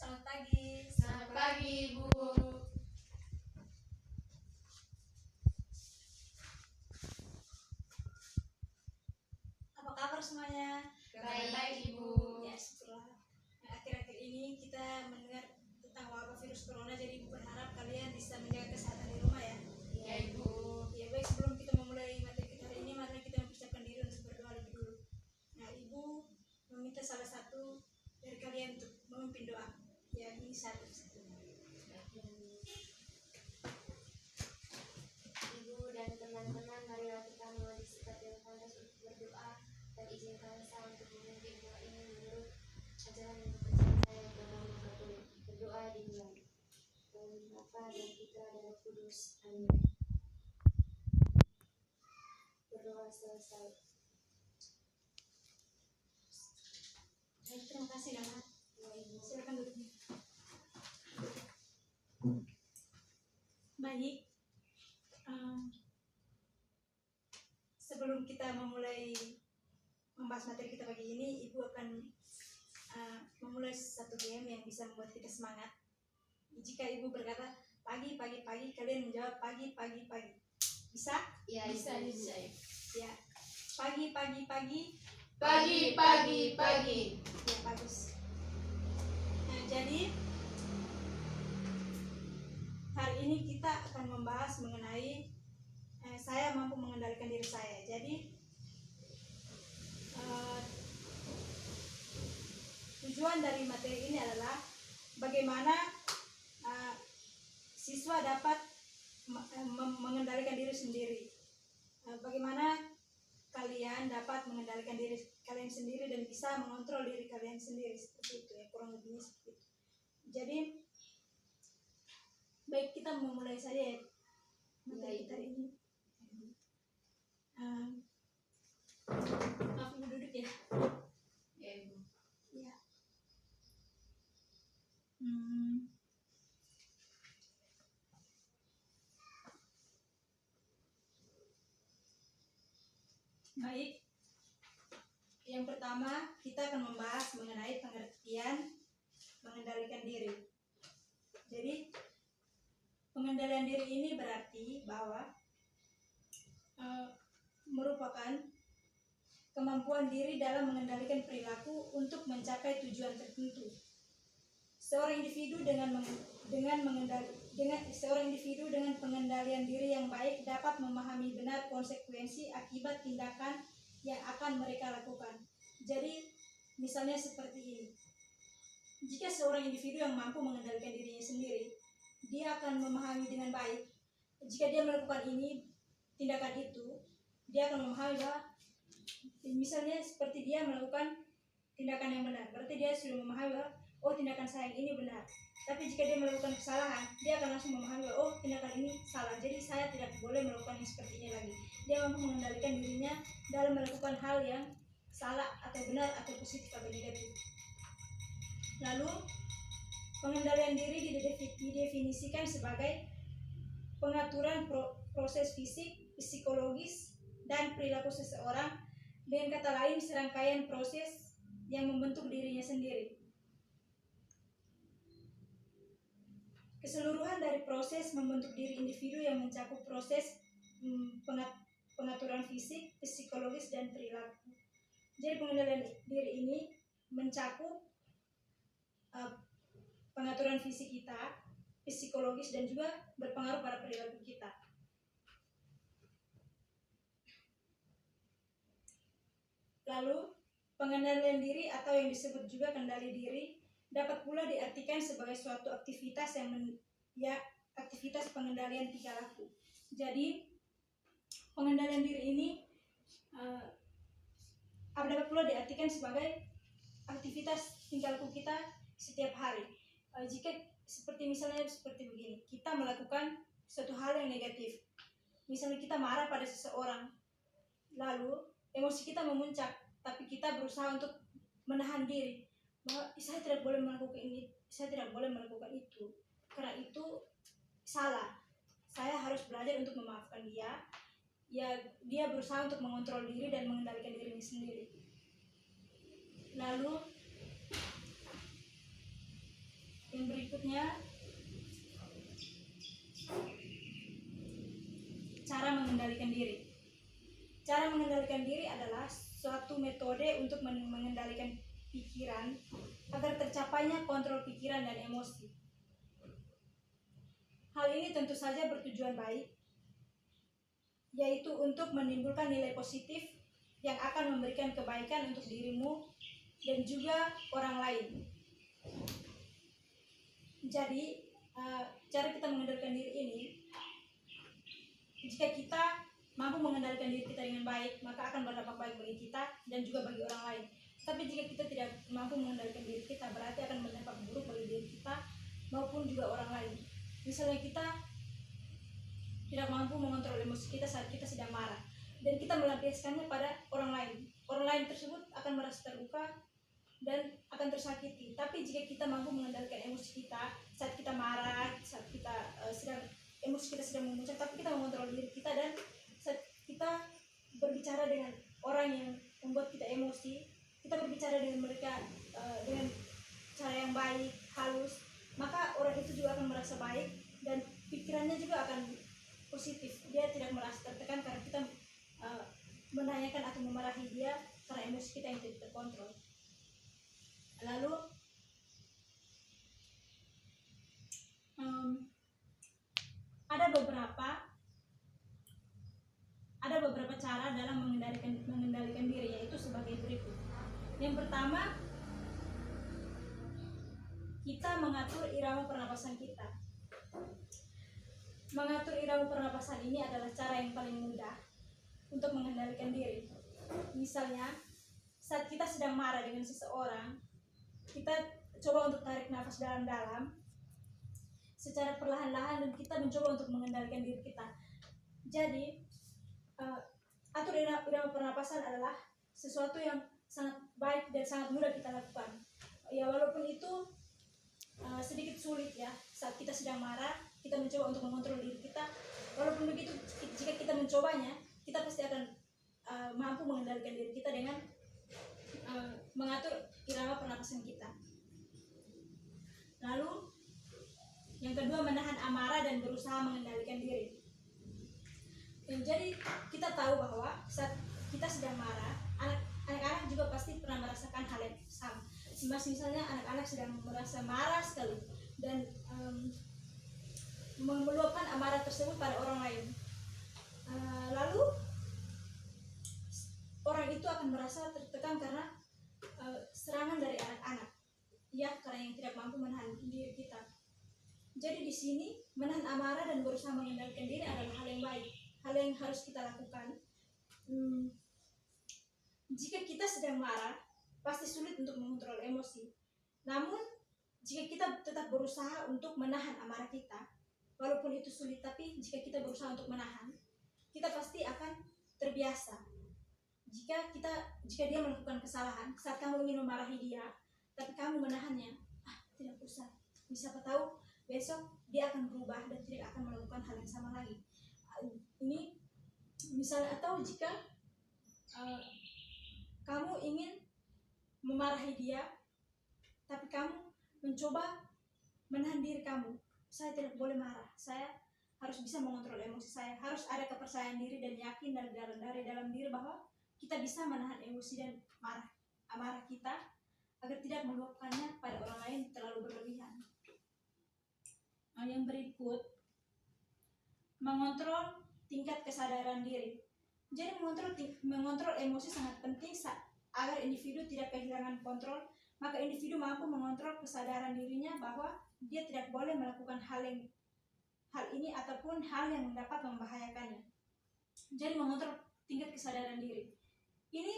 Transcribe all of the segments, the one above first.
Selamat pagi. Selamat pagi, Ibu. Apa kabar semuanya? Baik, Ibu. Ya, syukurlah. Akhir-akhir ini kita mendengar tentang wabah virus corona, jadi Ibu berharap kalian bisa menjaga kesehatan di rumah ya. Ya, Ibu. Ya baik, sebelum kita memulai materi kita hari ini, mari kita mempersiapkan diri untuk berdoa lebih dulu. Nah, Ibu meminta salah satu dari kalian untuk memimpin doa. Ya, ini satu. Ibu dan teman-teman, marilah kita mulai sikap yang pantas untuk berdoa dan izinkan saya untuk memimpin doa ini menurut ajaran yang dipercaya saya dalam Katolik. Berdoa dimulai. Dalam Bapa dan Putra dan Roh Kudus. Amin. Berdoa selesai. Baik, terima kasih Dana. Ya, Ibu. Silakan duduk. Baik. Sebelum kita memulai membahas materi kita pagi ini, Ibu akan memulai satu game yang bisa membuat kita semangat. Jika Ibu berkata pagi, pagi, pagi, kalian menjawab pagi, pagi, pagi. Bisa? Ya, Bisa, Ibu. bisa. Ya. Pagi, pagi, pagi. Pagi, pagi, pagi. Ya, bagus. Nah, jadi hari ini kita akan membahas mengenai saya mampu mengendalikan diri saya. Jadi tujuan dari materi ini adalah bagaimana siswa dapat mengendalikan diri sendiri. Bagaimana kalian dapat mengendalikan diri kalian sendiri dan bisa mengontrol diri kalian sendiri, seperti itu ya, kurang lebihnya seperti itu. Jadi baik, kita memulai saja ya materi kita ini. Maaf, Ibu duduk ya. Ya, Ibu. Ya. Baik. Yang pertama, kita akan membahas mengenai pengertian mengendalikan diri. Jadi, pengendalian diri ini berarti bahwa merupakan kemampuan diri dalam mengendalikan perilaku untuk mencapai tujuan tertentu. Seorang individu dengan pengendalian diri yang baik dapat memahami benar konsekuensi akibat tindakan yang akan mereka lakukan. Jadi, misalnya seperti ini. Jika seorang individu yang mampu mengendalikan dirinya sendiri, dia akan memahami dengan baik. Jika dia melakukan ini, tindakan itu, dia akan memahami bahwa misalnya seperti dia melakukan tindakan yang benar, berarti dia sudah memahami bahwa oh, tindakan saya yang ini benar. Tapi jika dia melakukan kesalahan, dia akan langsung memahami bahwa oh, tindakan ini salah, jadi saya tidak boleh melakukan yang seperti ini lagi. Dia mampu mengendalikan dirinya dalam melakukan hal yang salah atau benar atau positif atau negatif. Lalu pengendalian diri didefinisikan sebagai pengaturan proses fisik, psikologis, dan perilaku seseorang, dengan kata lain serangkaian proses yang membentuk dirinya sendiri. Keseluruhan dari proses membentuk diri individu yang mencakup proses pengaturan fisik, psikologis, dan perilaku. Jadi pengendalian diri ini mencakup pengaturan fisik kita, psikologis, dan juga berpengaruh pada perilaku kita. Lalu, pengendalian diri atau yang disebut juga kendali diri dapat pula diartikan sebagai suatu aktivitas aktivitas pengendalian tingkah laku. Jadi, pengendalian diri ini dapat pula diartikan sebagai aktivitas tingkah laku kita setiap hari. Jika seperti begini, kita melakukan suatu hal yang negatif. Misalnya kita marah pada seseorang, lalu emosi kita memuncak, tapi kita berusaha untuk menahan diri bahwa saya tidak boleh melakukan ini, saya tidak boleh melakukan itu, karena itu salah. Saya harus belajar untuk memaafkan dia. Ya, dia berusaha untuk mengontrol diri dan mengendalikan dirinya sendiri. Lalu selanjutnya, cara mengendalikan diri. Cara mengendalikan diri adalah suatu metode untuk mengendalikan pikiran agar tercapainya kontrol pikiran dan emosi. Hal ini tentu saja bertujuan baik, yaitu untuk menimbulkan nilai positif yang akan memberikan kebaikan untuk dirimu dan juga orang lain. Jadi, cara kita mengendalikan diri ini, jika kita mampu mengendalikan diri kita dengan baik, maka akan berdampak baik bagi kita dan juga bagi orang lain. Tapi jika kita tidak mampu mengendalikan diri kita, berarti akan berdampak buruk bagi diri kita maupun juga orang lain. Misalnya kita tidak mampu mengontrol emosi kita saat kita sedang marah, dan kita melampiaskannya pada orang lain. Orang lain tersebut akan merasa terluka dan akan tersakiti. Tapi jika kita mampu mengendalikan emosi kita saat kita marah, saat kita emosi kita sedang memuncak, tapi kita mengontrol diri kita, dan saat kita berbicara dengan orang yang membuat kita emosi, kita berbicara dengan mereka dengan cara yang baik, halus, maka orang itu juga akan merasa baik dan pikirannya juga akan positif. Dia tidak merasa tertekan karena kita menanyakan atau memarahi dia karena emosi kita yang tidak terkontrol. Lalu ada beberapa cara dalam mengendalikan diri, yaitu sebagai berikut. Yang pertama, kita mengatur irama pernapasan kita. Mengatur irama pernapasan ini adalah cara yang paling mudah untuk mengendalikan diri. Misalnya, saat kita sedang marah dengan seseorang, kita coba untuk tarik nafas dalam-dalam secara perlahan-lahan, dan kita mencoba untuk mengendalikan diri kita. Jadi, atur irama pernapasan adalah sesuatu yang sangat baik dan sangat mudah kita lakukan. Ya, walaupun itu sedikit sulit ya, saat kita sedang marah, kita mencoba untuk mengontrol diri kita. Walaupun begitu, jika kita mencobanya, kita pasti akan mampu mengendalikan diri kita dengan mengatur irama pernapasan kita. Lalu, yang kedua, menahan amarah dan berusaha mengendalikan diri. Jadi kita tahu bahwa saat kita sedang marah, anak-anak juga pasti pernah merasakan hal yang sama. Misalnya anak-anak sedang merasa marah sekali dan meluapkan amarah tersebut pada orang lain. Lalu orang itu akan merasa tertekan karena serangan dari anak-anak, ya, karena yang tidak mampu menahan diri kita. Jadi di sini menahan amarah dan berusaha mengendalikan diri adalah hal yang baik, hal yang harus kita lakukan. Jika kita sedang marah, pasti sulit untuk mengontrol emosi. Namun, jika kita tetap berusaha untuk menahan amarah kita, walaupun itu sulit, tapi jika kita berusaha untuk menahan, kita pasti akan terbiasa. Jika dia melakukan kesalahan, saat kamu ingin memarahi dia, tapi kamu menahannya, tidak usah. Siapa tahu besok dia akan berubah dan tidak akan melakukan hal yang sama lagi. Ini misalnya, atau jika kamu ingin memarahi dia, tapi kamu mencoba menahan diri kamu. Saya tidak boleh marah, saya harus bisa mengontrol emosi saya, harus ada kepercayaan diri dan yakin dari dalam diri bahwa kita bisa menahan emosi dan amarah kita agar tidak meluapkannya pada orang lain terlalu berlebihan. Yang berikut, mengontrol tingkat kesadaran diri. Jadi mengontrol emosi sangat penting agar individu tidak kehilangan kontrol. Maka individu mampu mengontrol kesadaran dirinya bahwa dia tidak boleh melakukan hal ini ataupun hal yang dapat membahayakannya. Jadi mengontrol tingkat kesadaran diri. Ini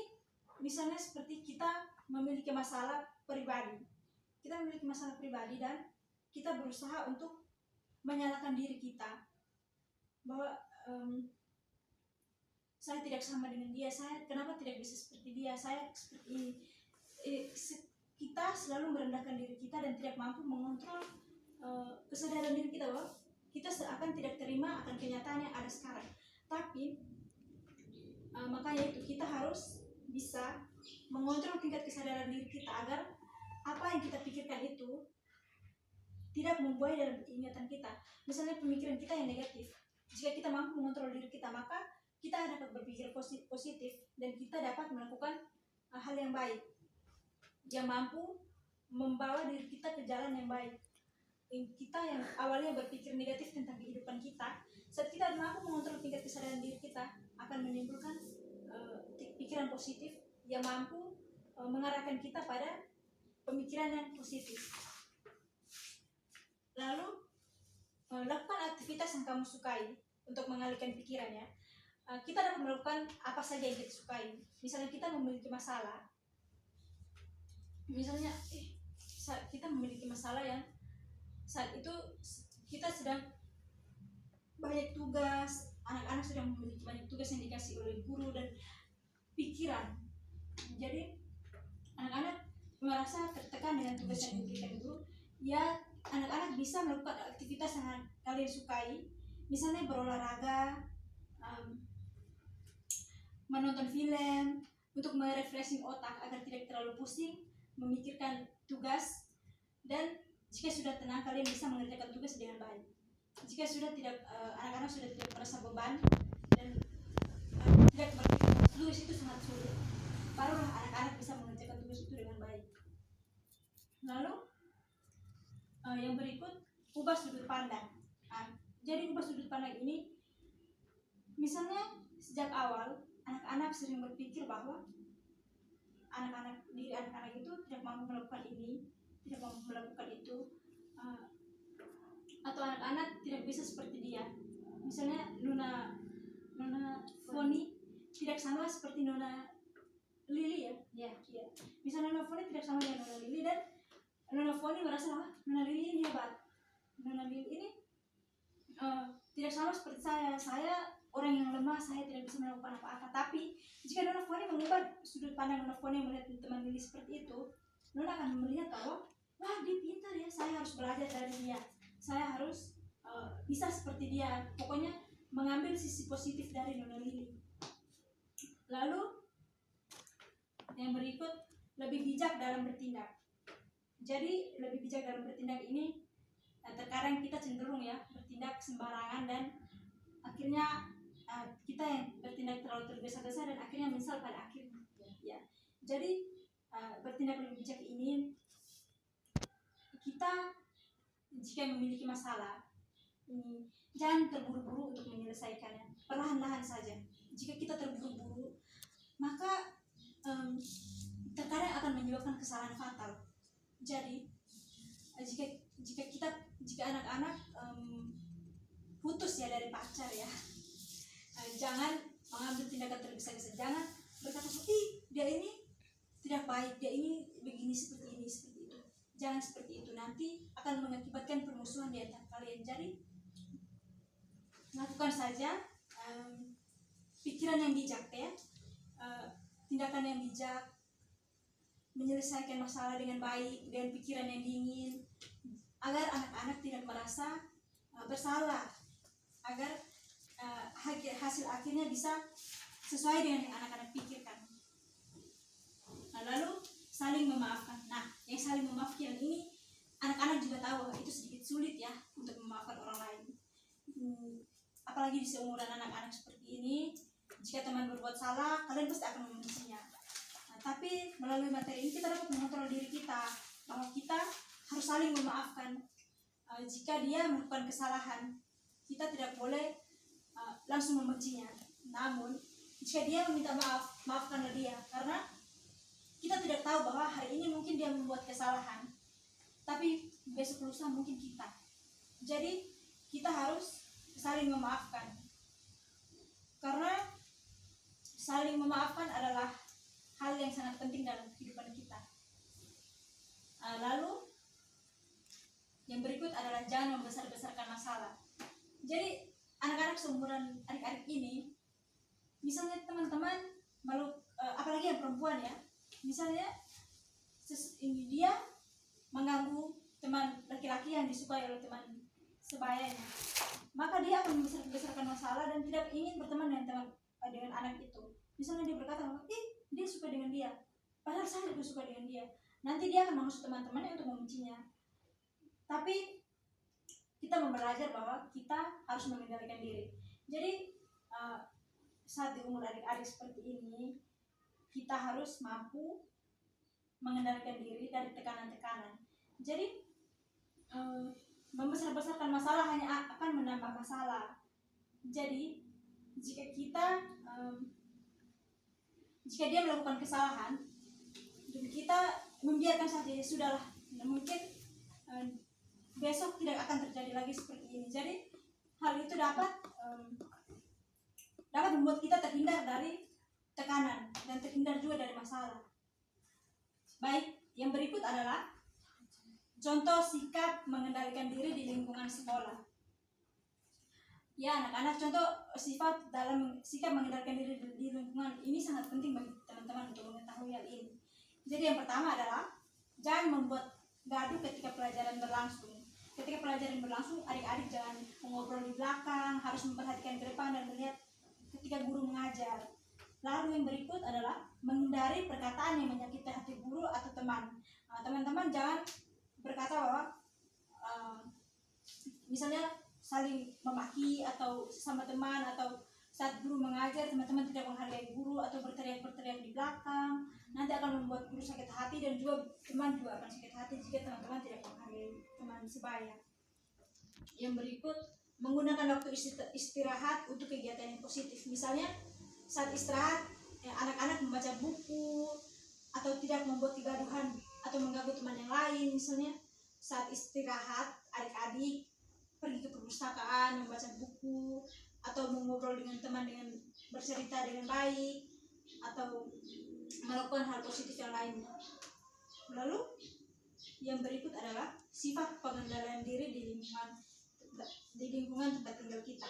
misalnya seperti kita memiliki masalah pribadi. Kita memiliki masalah pribadi dan kita berusaha untuk menyalahkan diri kita bahwa saya tidak sama dengan dia, saya kenapa tidak bisa seperti dia, saya seperti ini. Kita selalu merendahkan diri kita dan tidak mampu mengontrol kesadaran diri kita bahwa kita seakan tidak terima akan kenyataan yang ada sekarang. Tapi makanya itu kita harus bisa mengontrol tingkat kesadaran diri kita agar apa yang kita pikirkan itu tidak membuai dalam ingatan kita. Misalnya pemikiran kita yang negatif, jika kita mampu mengontrol diri kita, maka kita dapat berpikir positif dan kita dapat melakukan hal yang baik yang mampu membawa diri kita ke jalan yang baik. Kita yang awalnya berpikir negatif tentang kehidupan kita, saat kita mampu mengontrol tingkat kesadaran diri kita, akan menimbulkan pikiran positif yang mampu mengarahkan kita pada pemikiran yang positif. Lalu lakukan aktivitas yang kamu sukai untuk mengalihkan pikirannya. Kita dapat melakukan apa saja yang kita sukai. Misalnya kita memiliki masalah, misalnya saat kita memiliki masalah yang saat itu kita sedang banyak tugas, anak-anak sedang memiliki banyak tugas yang dikasih oleh guru dan pikiran. Jadi anak-anak merasa tertekan dengan tugas yang diberikan guru. Ya, anak-anak bisa melakukan aktivitas yang kalian sukai, misalnya berolahraga, menonton film, untuk merefreshing otak agar tidak terlalu pusing memikirkan tugas. Dan jika sudah tenang, kalian bisa mengerjakan tugas dengan baik. Jika sudah tidak, anak-anak sudah tidak merasa beban dan tidak berpikir tugas itu sangat sulit, barulah anak-anak bisa mengerjakan tugas itu dengan baik. Lalu yang berikut, ubah sudut pandang. Jadi ubah sudut pandang ini, misalnya sejak awal anak-anak sering berpikir bahwa diri anak-anak itu tidak mampu melakukan ini, tidak mampu melakukan itu, atau anak-anak tidak bisa seperti dia. Misalnya Nona Foni tidak sama seperti Nona Lili ya. Misalnya Nona Foni tidak sama dengan Nona Lili, dan Nona Foni merasa bahwa Nona Lili ini hebat, Nona Lili ini tidak sama seperti saya orang yang lemah, saya tidak bisa melakukan apa-apa. Tapi jika Nona Foni mengubah sudut pandang Nona Foni melihat teman Lili seperti itu, Nona akan melihat bahwa wah, dia pintar ya, saya harus belajar dari dia, saya harus bisa seperti dia. Pokoknya mengambil sisi positif dari Nona Lili. Lalu yang berikut, lebih bijak dalam bertindak. Jadi lebih bijak dalam bertindak ini, terkadang kita cenderung ya bertindak sembarangan dan akhirnya kita yang bertindak terlalu tergesa-gesa dan akhirnya menyesal pada akhirnya. Ya. Jadi bertindak lebih bijak ini, kita jika memiliki masalah ini, jangan terburu-buru untuk menyelesaikannya, perlahan-lahan saja. Jika kita terburu-buru, maka terkadang akan menyebabkan kesalahan fatal. Jadi jika anak-anak putus ya dari pacar ya, jangan mengambil tindakan tergesa-gesa. Jangan berkata, dia ini tidak baik, dia ini begini, seperti ini, seperti itu. Jangan seperti itu, nanti akan mengakibatkan permusuhan di antara kalian. Jadi lakukan saja pikiran yang bijak ya, tindakan yang bijak, menyelesaikan masalah dengan baik, dengan pikiran yang dingin, agar anak-anak tidak merasa bersalah, agar hasil akhirnya bisa sesuai dengan yang anak-anak pikirkan. Nah, lalu saling memaafkan. Nah, yang saling memaafkan ini, anak-anak juga tahu bahwa itu sedikit sulit ya untuk memaafkan orang lain. Apalagi di seumuran anak-anak seperti ini, jika teman berbuat salah, kalian pasti akan membencinya. Nah, tapi melalui materi ini kita dapat mengontrol diri kita, bahwa kita harus saling memaafkan. Jika dia melakukan kesalahan, kita tidak boleh langsung membencinya. Namun jika dia meminta maaf, maafkanlah dia, karena kita tidak tahu bahwa hari ini mungkin dia membuat kesalahan, tapi besok lusa mungkin kita. Jadi kita harus saling memaafkan, karena saling memaafkan adalah hal yang sangat penting dalam kehidupan kita. Lalu yang berikut adalah jangan membesar-besarkan masalah. Jadi anak-anak seumuran adik-adik ini, misalnya teman-teman apalagi yang perempuan ya, misalnya dia mengganggu teman laki-laki yang disukai oleh teman sebayanya, maka dia akan membesar-besarkan masalah dan tidak ingin berteman dengan anak itu. Misalnya dia berkata, dia suka dengan dia, padahal saya juga suka dengan dia. Nanti dia akan mengusir teman-temannya untuk membencinya. Tapi kita belajar bahwa kita harus mengendalikan diri. Jadi saat di umur adik-adik seperti ini, kita harus mampu mengendalikan diri dari tekanan-tekanan. Jadi membesar-besarkan masalah hanya akan menambah masalah. Jadi jika dia melakukan kesalahan dan kita membiarkan saja, ya sudahlah, mungkin besok tidak akan terjadi lagi seperti ini. Jadi hal itu dapat membuat kita terhindar dari tekanan dan terhindar juga dari masalah. Baik, yang berikut adalah contoh sikap mengendalikan diri di lingkungan sekolah. Ya anak-anak, contoh sifat dalam sikap mengendalikan diri di lingkungan ini sangat penting bagi teman-teman untuk mengetahui hal ini. Jadi yang pertama adalah jangan membuat gaduh ketika pelajaran berlangsung. Ketika pelajaran berlangsung, adik-adik jangan mengobrol di belakang, harus memperhatikan ke depan dan melihat ketika guru mengajar. Lalu yang berikut adalah menghindari perkataan yang menyakiti hati guru atau teman. Teman-teman jangan berkata bahwa misalnya saling memaki atau sama teman, atau saat guru mengajar teman-teman tidak menghargai guru atau berteriak-berteriak di belakang. Nanti akan membuat guru sakit hati dan juga teman juga akan sakit hati jika teman-teman tidak menghargai teman sebaya. Yang berikut, menggunakan waktu istirahat untuk kegiatan yang positif. Misalnya saat istirahat anak-anak membaca buku atau tidak membuat kegaduhan atau mengganggu teman yang lain. Misalnya saat istirahat adik-adik pergi ke perpustakaan membaca buku atau mengobrol dengan teman dengan bercerita dengan baik atau melakukan hal positif yang lainnya. Lalu yang berikut adalah sifat pengendalian diri di lingkungan tempat tinggal kita.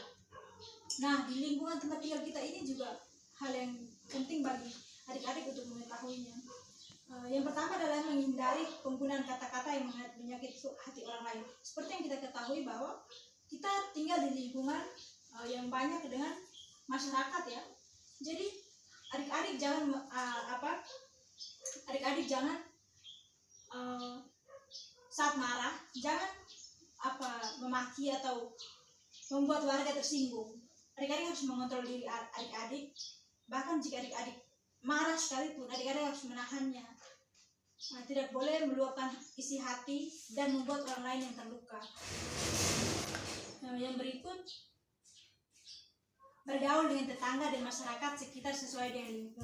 Nah, di lingkungan tempat tinggal kita ini juga hal yang penting bagi adik-adik untuk mengetahuinya. Yang pertama adalah menghindari penggunaan kata-kata yang menyakiti hati orang lain. Seperti yang kita ketahui bahwa kita tinggal di lingkungan yang banyak dengan masyarakat ya. Jadi adik-adik jangan saat marah jangan memaki atau membuat warga tersinggung. Adik-adik harus mengontrol diri adik-adik. Bahkan jika adik-adik marah sekalipun, adik-adik harus menahannya. Tidak boleh meluapkan isi hati dan membuat orang lain yang terluka. Yang berikut, bergaul dengan tetangga dan masyarakat sekitar sesuai dengan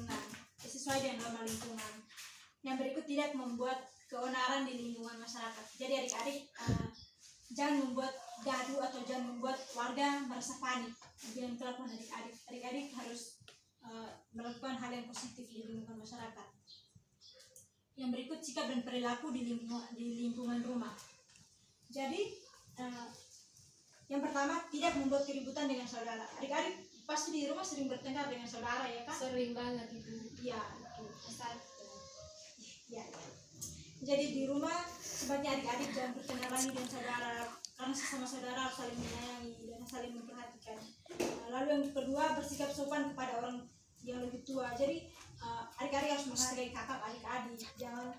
norma lingkungan. Yang berikut, tidak membuat keonaran di lingkungan masyarakat. Jadi adik-adik jangan membuat gaduh atau jangan membuat warga merasa panik dengan kelakuan adik-adik. Adik-adik harus melakukan hal yang positif di lingkungan masyarakat. Yang berikut, sikap dan perilaku di lingkungan rumah. Jadi yang pertama, tidak membuat keributan dengan saudara. Adik-adik pasti di rumah sering bertengkar dengan saudara ya kan? Sering banget itu. Iya, ya. Jadi di rumah sebaiknya adik-adik jangan bertengkar lagi dengan saudara, karena sesama saudara harus saling menyayangi dan saling memperhatikan. Lalu yang kedua, bersikap sopan kepada orang yang lebih tua. Jadi adik-adik harus menghargai kakak adik-adik, jangan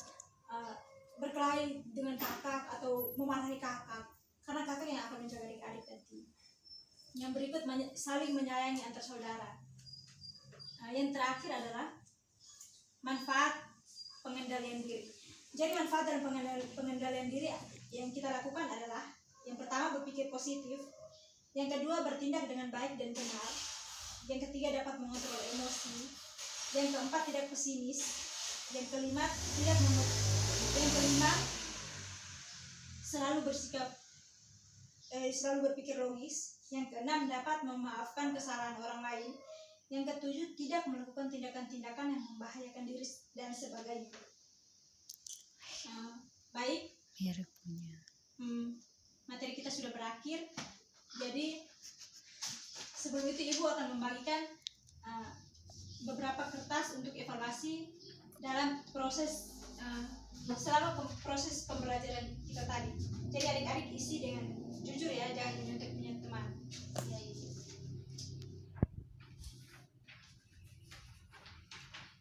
berkelahi dengan kakak atau memarahi kakak, karena kakak yang akan menjaga adik-adik nanti. Yang berikut, saling menyayangi antar saudara. Yang terakhir adalah manfaat pengendalian diri. Jadi manfaat dalam pengendalian diri yang kita lakukan adalah yang pertama, berpikir positif. Yang kedua, bertindak dengan baik dan benar. Yang ketiga, dapat mengontrol emosi. Yang keempat, tidak pesimis. Yang kelima, selalu berpikir logis. Yang keenam, dapat memaafkan kesalahan orang lain. Yang ketujuh, tidak melakukan tindakan-tindakan yang membahayakan diri dan sebagainya. Baik, materi kita sudah berakhir. Jadi sebelum itu Ibu akan membagikan beberapa kertas untuk evaluasi dalam selama proses pembelajaran kita tadi. Jadi adik-adik isi dengan jujur ya, jangan menyontek teman.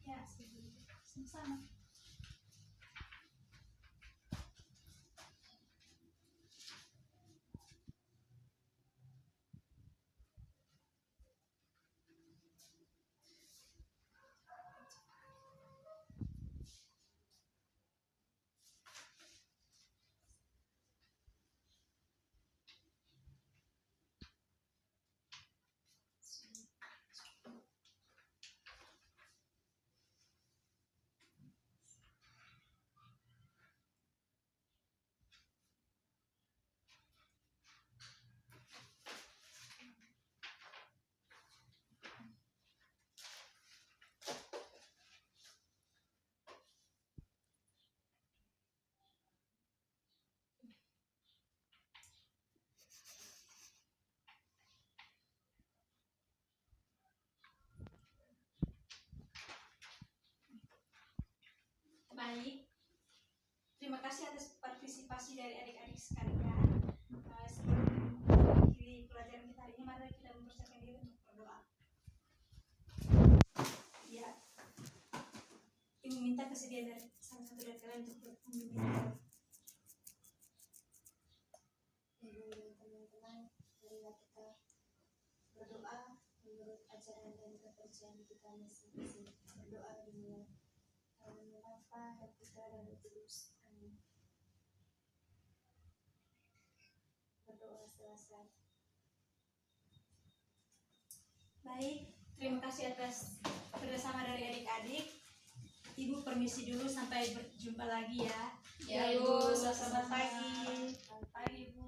Ya, sama-sama. minta kesediaan dari salah satu dari kalian untuk memimpin kita. Ibu dan teman-teman, marilah kita berdoa menurut ajaran dan kepercayaan kita masing-masing. Berdoa dimulai. Dalam nama Bapa dan Putra dan Roh Kudus. Amin. Berdoa selesai. Baik, terima kasih atas kerjasama dari adik-adik. Ibu permisi dulu, sampai berjumpa lagi ya. Ya, Ibu. Selamat pagi. Selamat pagi, Bu.